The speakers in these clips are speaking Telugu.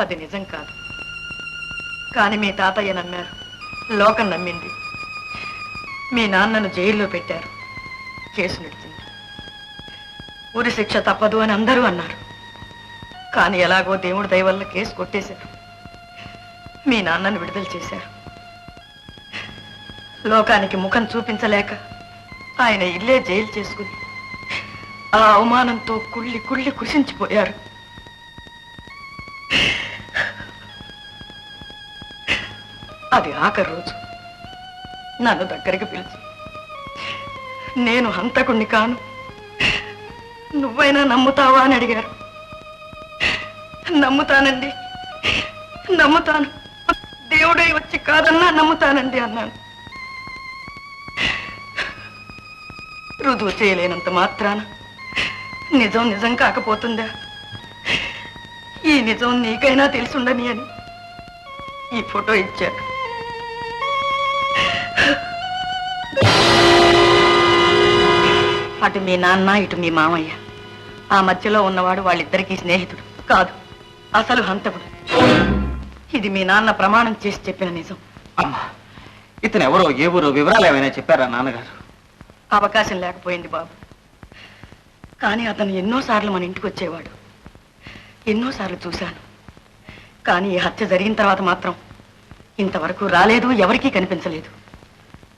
అది నిజం కాదు. కానీ మీ తాతయ్య నమ్మారు, లోకం నమ్మింది. మీ నాన్నను జైల్లో పెట్టారు, కేసు నడిచింది. ఉరి శిక్ష తప్పదు అని అందరూ అన్నారు. కానీ ఎలాగో దేవుడి దయ వల్ల కేసు కొట్టేశారు. మీ నాన్నను విడుదల చేశారు. లోకానికి ముఖం చూపించలేక ఆయన ఇల్లే జైలు చేసుకుని ఆ అవమానంతో కుళ్ళి కుళ్ళి కృషించిపోయారు. అది ఆఖరి రోజు నన్ను దగ్గరికి పిలిచి, నేను హంతకుణ్ణి కాను, నువ్వైనా నమ్ముతావా అని అడిగారు. నమ్ముతానండి, నమ్ముతాను, దేవుడై వచ్చి కాదన్నా నమ్ముతానండి అన్నాను. రుజువు చేయలేనంత మాత్రాన నిజం నిజం కాకపోతుందా? ఈ నిజం నీకైనా తెలుసుండని అని ఈ ఫోటో ఇచ్చారు. అటు మీ నాన్న, ఇటు మీ మామయ్య. ఆ మధ్యలో ఉన్నవాడు వాళ్ళిద్దరికీ స్నేహితుడు కాదు, అసలు హంతకుడు. ఇది మీ నాన్న ప్రమాణం చేసి చెప్పిన నిజం. అమ్మా, ఇతను ఎవరో, ఏ ఊరో వివరాలు ఏమైనా చెప్పారా నాన్నగారు? అవకాశం లేకపోయింది బాబు. కానీ అతను ఎన్నోసార్లు మన ఇంటికి వచ్చేవాడు, ఎన్నోసార్లు చూశాను. కానీ ఈ హత్య జరిగిన తర్వాత మాత్రం ఇంతవరకు రాలేదు, ఎవరికీ కనిపించలేదు.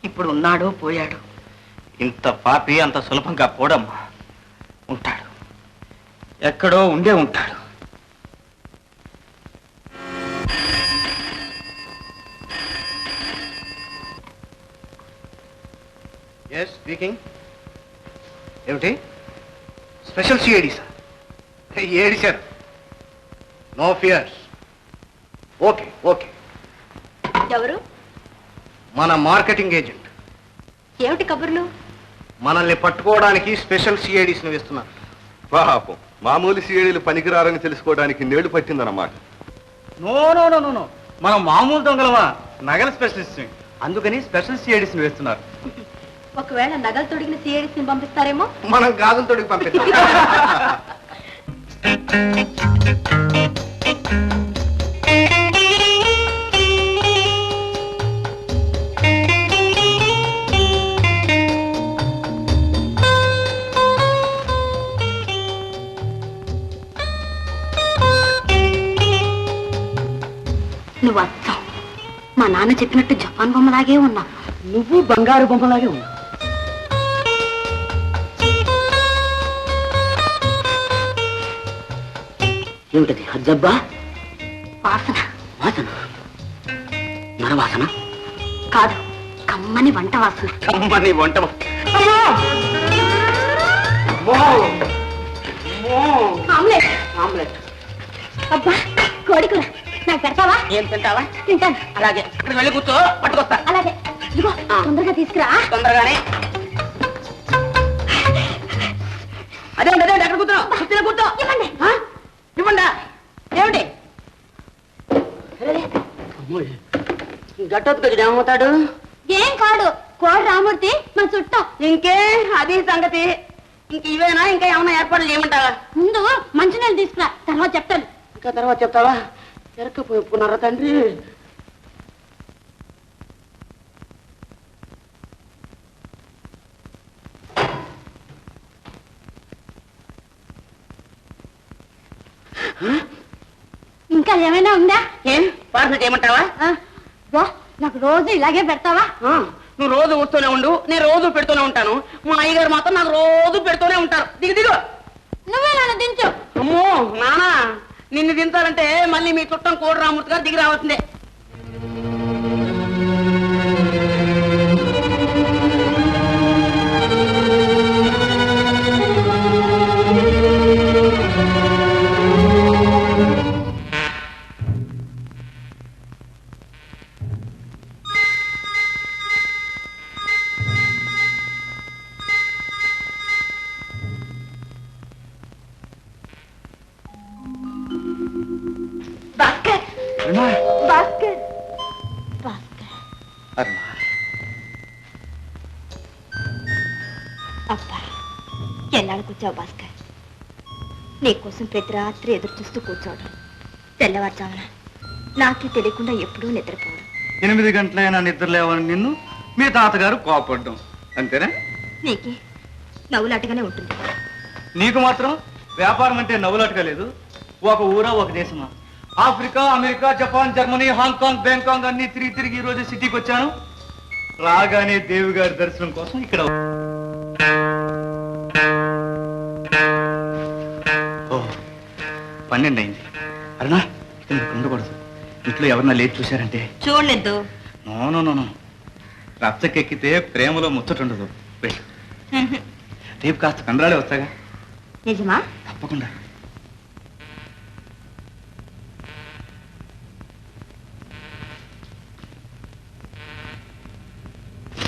ఇప్పుడు ఉన్నాడో పోయాడో. ఇంత పాపి అంత సులభంగా పోడమ్మా. ఉంటాడు, ఎక్కడో ఉండే ఉంటాడు. స్పీకింగ్. ఏమిటి? Special CID sir. ఏడి sir? No fears. Okay okay. ఎవరు? మన మార్కెటింగ్ ఏజెంట్. ఏమిటి కబుర్లు? మనల్ని పట్టుకోవడానికి స్పెషల్ సిఐడిస్ వేస్తున్నారు. పాపం, మామూలు సిఐడీలు పనికిరారని తెలుసుకోవడానికి నేడు పట్టిందన్నమాట. నో నో నో నో, మనం మామూలు దొంగలమా, నగల స్పెషలిస్ట్, అందుకని స్పెషల్ సిఐడిస్ వేస్తున్నారు. ఒకవేళ నగలు తొడిగిన సిఐడిస్ ని పంపిస్తారేమో. మనం గాజులు తొడిగి పంపిస్తాం. నువ్వు అచ్చం మా నాన్న చెప్పినట్టు జపాన్ బొమ్మలాగే ఉన్నావు. నువ్వు బంగారు బొమ్మలాగే ఉన్నావు. ఏమిటది? హజ్జబ్బా వాసన. వాసన? నరవాసన కాదు, కమ్మని వంట వాసన. కమ్మని వంట. ఆమ్లెట్. ఆమ్లెట్. అబ్బా, కోడికూర నాకు పెడతావా? ఏం తింటావా? తింటాను. అలాగే, అక్కడికి వెళ్ళి కూర్చో, పట్టుకొస్తా. అలాగే. ఇదిగో తొందరగా తీసుకురా. తొందరగానే. అదేంటి అదేంటి, అక్కడ కూర్చో, కూర్చుని కూర్చో. ఇవ్వండి. ఇవ్వండా? ఏమిటి? గట్టొత్తుకొచ్చి ఏమవుతాడు? ఏం కాడు, కోడి రామూర్తి మన చుట్టం. ఇంకే అది సంగతి. ఇంక ఇవేనా? ఇంకా ఏమైనా ఏర్పాట్లు చేయమంటావా? ముందు మంచినీళ్ళు తీసుకురా, తర్వాత చెప్తాను. ఇంకా తర్వాత చెప్తావా? ఎరకపోయి ఒప్పుకున్నారా తండ్రి? ఇంకా ఏమైనా ఉందా? ఏం పార్సల్ చేయమంటావా? నాకు రోజు ఇలాగే పెడతావా? నువ్వు రోజు వస్తూనే ఉండు, నేను రోజు పెడుతూనే ఉంటాను. మా అయ్యగారు మాత్రం నాకు రోజు పెడుతూనే ఉంటారు. దిగు దిగు. నువ్వే నన్ను దించు. అమ్మో నానా, నిన్ను దించాలంటే మళ్ళీ మీ చుట్టం కోడి రామూర్తి గారు దిగి రావాల్సిందే. భాస్కర్, భాస్కర్. అబ్బా, ఎన్నాళ్ళకు వచ్చావు భాస్కర్? నీకోసం ప్రతి రాత్రి ఎదురు చూస్తూ కూర్చోవడం, తెల్లవారుజామున నాకే తెలియకుండా ఎప్పుడూ నిద్రపోవడం. 8 గంటలైనా నిద్ర లేవని నిన్ను మీ తాతగారు కోపడ్డం అంతేనా? నీకే నవ్వులాటగానే ఉంటుంది. నీకు మాత్రం వ్యాపారం అంటే నవ్వులాటగా లేదు. ఒక ఊరా ఒక దేశమా? Africa, America, Japan, Germany, Hong Kong, Bangkok అన్ని తిరిగి ఈ రోజు సిటీకి వచ్చాను. రాగానే దేవి గారి దర్శనం కోసం ఇక్కడ. ఓ 12 అయింది. అరుణా, ఇక్కడ మీకు ఉండకూడదు. ఇంట్లో ఎవరన్నా లేచి చూశారంటే చూడలేదు. నో రచ్చకెక్కితే ప్రేమలో ముచ్చటుండదు. వెళ్ళు. రేపు కాస్త కండ్రాలే వస్తాగా. నిజమా? తప్పకుండా.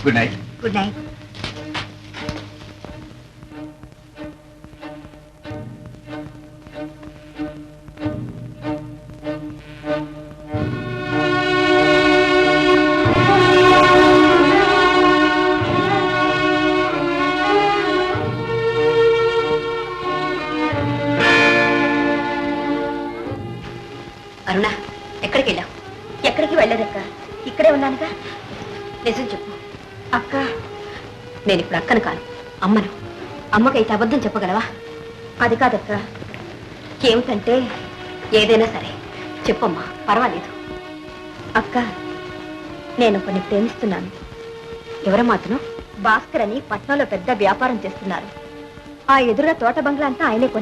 Good night. Good night. Aruna, ఎక్కడికి వెళ్ళావు? ఎక్కడికి వెళ్ళదక్క, ఇక్కడే ఉన్నానుగా. నిజం చెప్పు. అక్క, నేను ఇప్పుడు అక్కను కాను, అమ్మను. అమ్మకైతే అబద్ధం చెప్పగలవా? అది కాదక్క. ఏమిటంటే ఏదైనా సరే చెప్పమ్మా, పర్వాలేదు. అక్క, నేను కొన్ని ప్రేమిస్తున్నాను. ఎవరమ్మాతను? భాస్కర్ అని పట్నంలో పెద్ద వ్యాపారం చేస్తున్నారు. ఆ ఎదురుగా తోట బంగ్లా అంతా ఆయనే కొన్నారు.